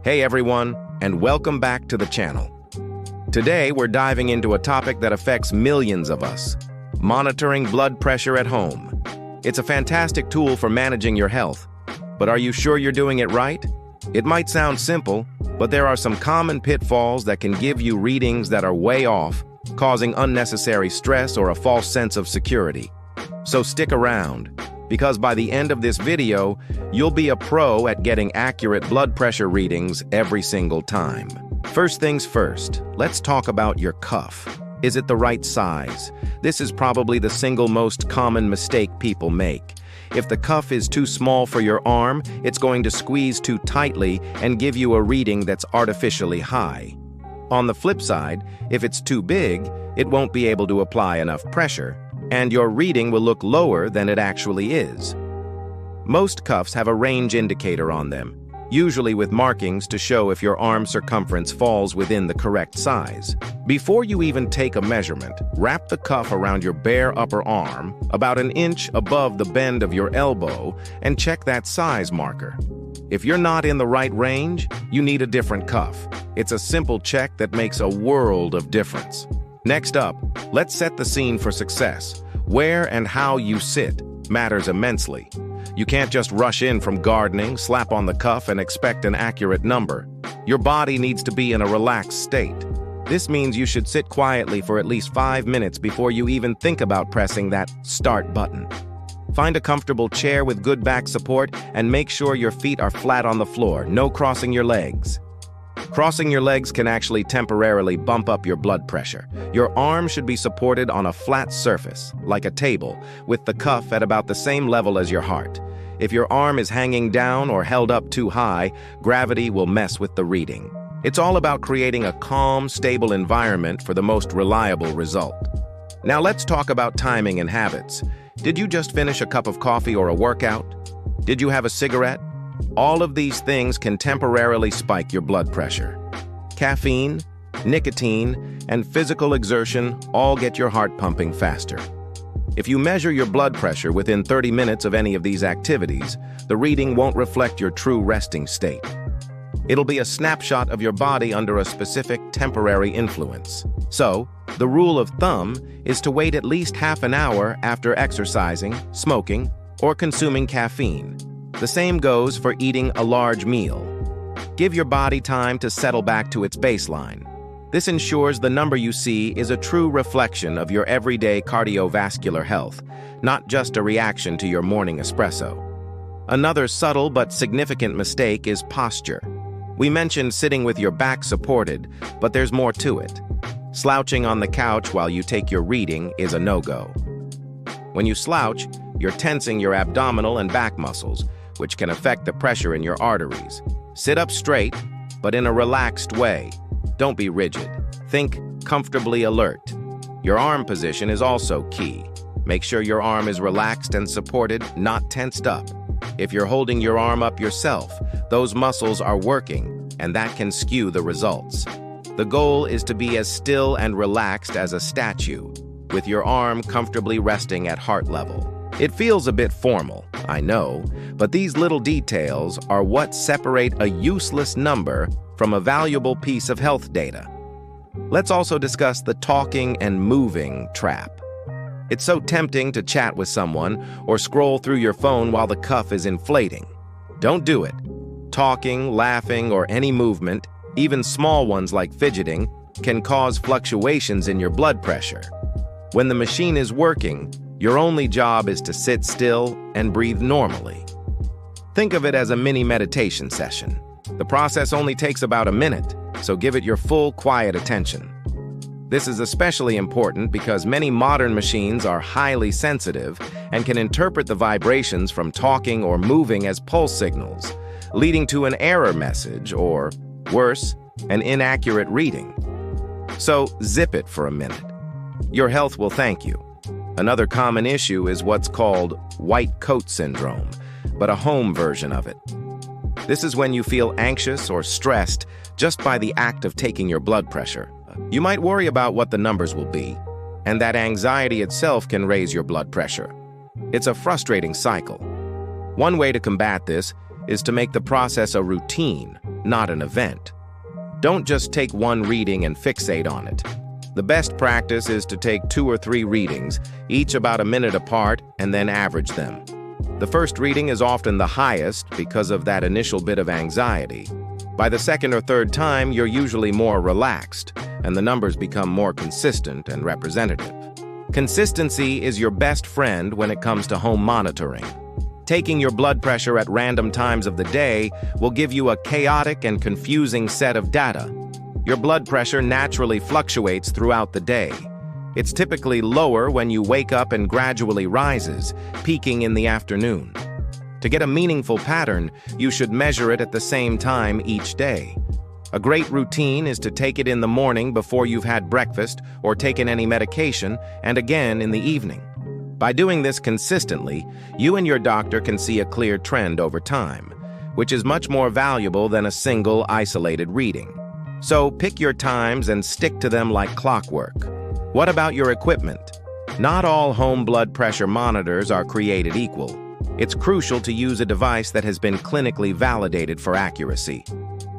Hey everyone, and welcome back to the channel. Today we're diving into a topic that affects millions of us: monitoring blood pressure at home. It's a fantastic tool for managing your health, but are you sure you're doing it right? It might sound simple, but there are some common pitfalls that can give you readings that are way off, causing unnecessary stress or a false sense of security. So stick around, because by the end of this video, you'll be a pro at getting accurate blood pressure readings every single time. First things first, let's talk about your cuff. Is it the right size? This is probably the single most common mistake people make. If the cuff is too small for your arm, it's going to squeeze too tightly and give you a reading that's artificially high. On the flip side, if it's too big, it won't be able to apply enough pressure, and your reading will look lower than it actually is. Most cuffs have a range indicator on them, usually with markings to show if your arm circumference falls within the correct size. Before you even take a measurement, wrap the cuff around your bare upper arm, about an inch above the bend of your elbow, and check that size marker. If you're not in the right range, you need a different cuff. It's a simple check that makes a world of difference. Next up, let's set the scene for success. Where and how you sit matters immensely. You can't just rush in from gardening, slap on the cuff, and expect an accurate number. Your body needs to be in a relaxed state. This means you should sit quietly for at least 5 minutes before you even think about pressing that start button. Find a comfortable chair with good back support and make sure your feet are flat on the floor, no crossing your legs. Crossing your legs can actually temporarily bump up your blood pressure. Your arm should be supported on a flat surface, like a table, with the cuff at about the same level as your heart. If your arm is hanging down or held up too high, gravity will mess with the reading. It's all about creating a calm, stable environment for the most reliable result. Now let's talk about timing and habits. Did you just finish a cup of coffee or a workout? Did you have a cigarette? All of these things can temporarily spike your blood pressure. Caffeine, nicotine, and physical exertion all get your heart pumping faster. If you measure your blood pressure within 30 minutes of any of these activities, the reading won't reflect your true resting state. It'll be a snapshot of your body under a specific temporary influence. So, the rule of thumb is to wait at least half an hour after exercising, smoking, or consuming caffeine. The same goes for eating a large meal. Give your body time to settle back to its baseline. This ensures the number you see is a true reflection of your everyday cardiovascular health, not just a reaction to your morning espresso. Another subtle but significant mistake is posture. We mentioned sitting with your back supported, but there's more to it. Slouching on the couch while you take your reading is a no-go. When you slouch, you're tensing your abdominal and back muscles, which can affect the pressure in your arteries. Sit up straight, but in a relaxed way. Don't be rigid. Think comfortably alert. Your arm position is also key. Make sure your arm is relaxed and supported, not tensed up. If you're holding your arm up yourself, those muscles are working, and that can skew the results. The goal is to be as still and relaxed as a statue, with your arm comfortably resting at heart level. It feels a bit formal, I know, but these little details are what separate a useless number from a valuable piece of health data. Let's also discuss the talking and moving trap. It's so tempting to chat with someone or scroll through your phone while the cuff is inflating. Don't do it. Talking, laughing, or any movement, even small ones like fidgeting, can cause fluctuations in your blood pressure. When the machine is working, your only job is to sit still and breathe normally. Think of it as a mini meditation session. The process only takes about a minute, so give it your full quiet attention. This is especially important because many modern machines are highly sensitive and can interpret the vibrations from talking or moving as pulse signals, leading to an error message or, worse, an inaccurate reading. So zip it for a minute. Your health will thank you. Another common issue is what's called white coat syndrome, but a home version of it. This is when you feel anxious or stressed just by the act of taking your blood pressure. You might worry about what the numbers will be, and that anxiety itself can raise your blood pressure. It's a frustrating cycle. One way to combat this is to make the process a routine, not an event. Don't just take one reading and fixate on it. The best practice is to take 2 or 3 readings, each about a minute apart, and then average them. The first reading is often the highest because of that initial bit of anxiety. By the second or third time, you're usually more relaxed, and the numbers become more consistent and representative. Consistency is your best friend when it comes to home monitoring. Taking your blood pressure at random times of the day will give you a chaotic and confusing set of data. Your blood pressure naturally fluctuates throughout the day. It's typically lower when you wake up and gradually rises, peaking in the afternoon. To get a meaningful pattern, you should measure it at the same time each day. A great routine is to take it in the morning before you've had breakfast or taken any medication, and again in the evening. By doing this consistently, you and your doctor can see a clear trend over time, which is much more valuable than a single isolated reading. So pick your times and stick to them like clockwork. What about your equipment? Not all home blood pressure monitors are created equal. It's crucial to use a device that has been clinically validated for accuracy.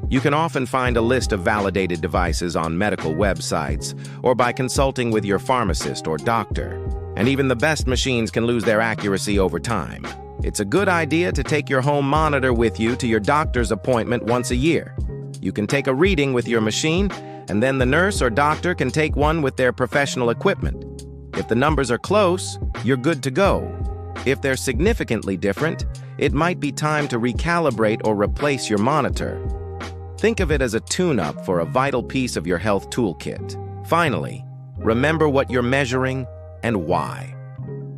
You can often find a list of validated devices on medical websites or by consulting with your pharmacist or doctor. And even the best machines can lose their accuracy over time. It's a good idea to take your home monitor with you to your doctor's appointment once a year. You can take a reading with your machine, and then the nurse or doctor can take one with their professional equipment. If the numbers are close, you're good to go. If they're significantly different, it might be time to recalibrate or replace your monitor. Think of it as a tune-up for a vital piece of your health toolkit. Finally, remember what you're measuring and why.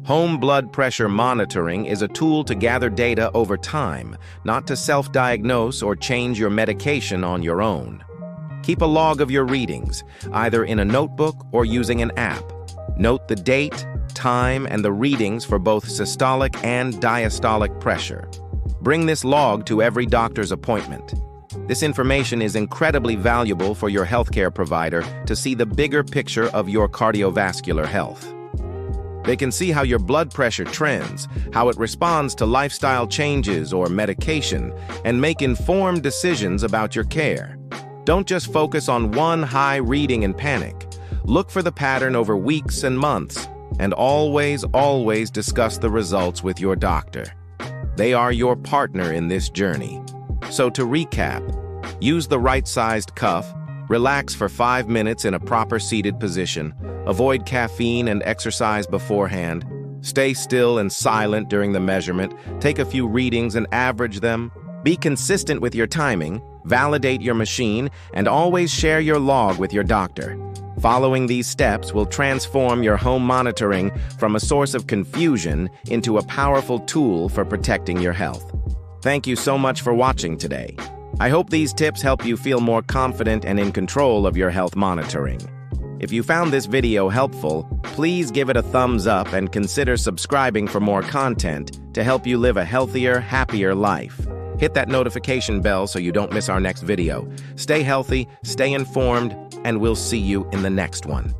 Home blood pressure monitoring is a tool to gather data over time, not to self-diagnose or change your medication on your own. Keep a log of your readings, either in a notebook or using an app. Note the date, time, and the readings for both systolic and diastolic pressure. Bring this log to every doctor's appointment. This information is incredibly valuable for your healthcare provider to see the bigger picture of your cardiovascular health. They can see how your blood pressure trends, how it responds to lifestyle changes or medication, and make informed decisions about your care. Don't just focus on one high reading and panic. Look for the pattern over weeks and months, and always discuss the results with your doctor. They are your partner in this journey. So to recap, use the right-sized cuff, relax for 5 minutes in a proper seated position, avoid caffeine and exercise beforehand, stay still and silent during the measurement, take a few readings and average them, be consistent with your timing, validate your machine, and always share your log with your doctor. Following these steps will transform your home monitoring from a source of confusion into a powerful tool for protecting your health. Thank you so much for watching today. I hope these tips help you feel more confident and in control of your health monitoring. If you found this video helpful, please give it a thumbs up and consider subscribing for more content to help you live a healthier, happier life. Hit that notification bell so you don't miss our next video. Stay healthy, stay informed, and we'll see you in the next one.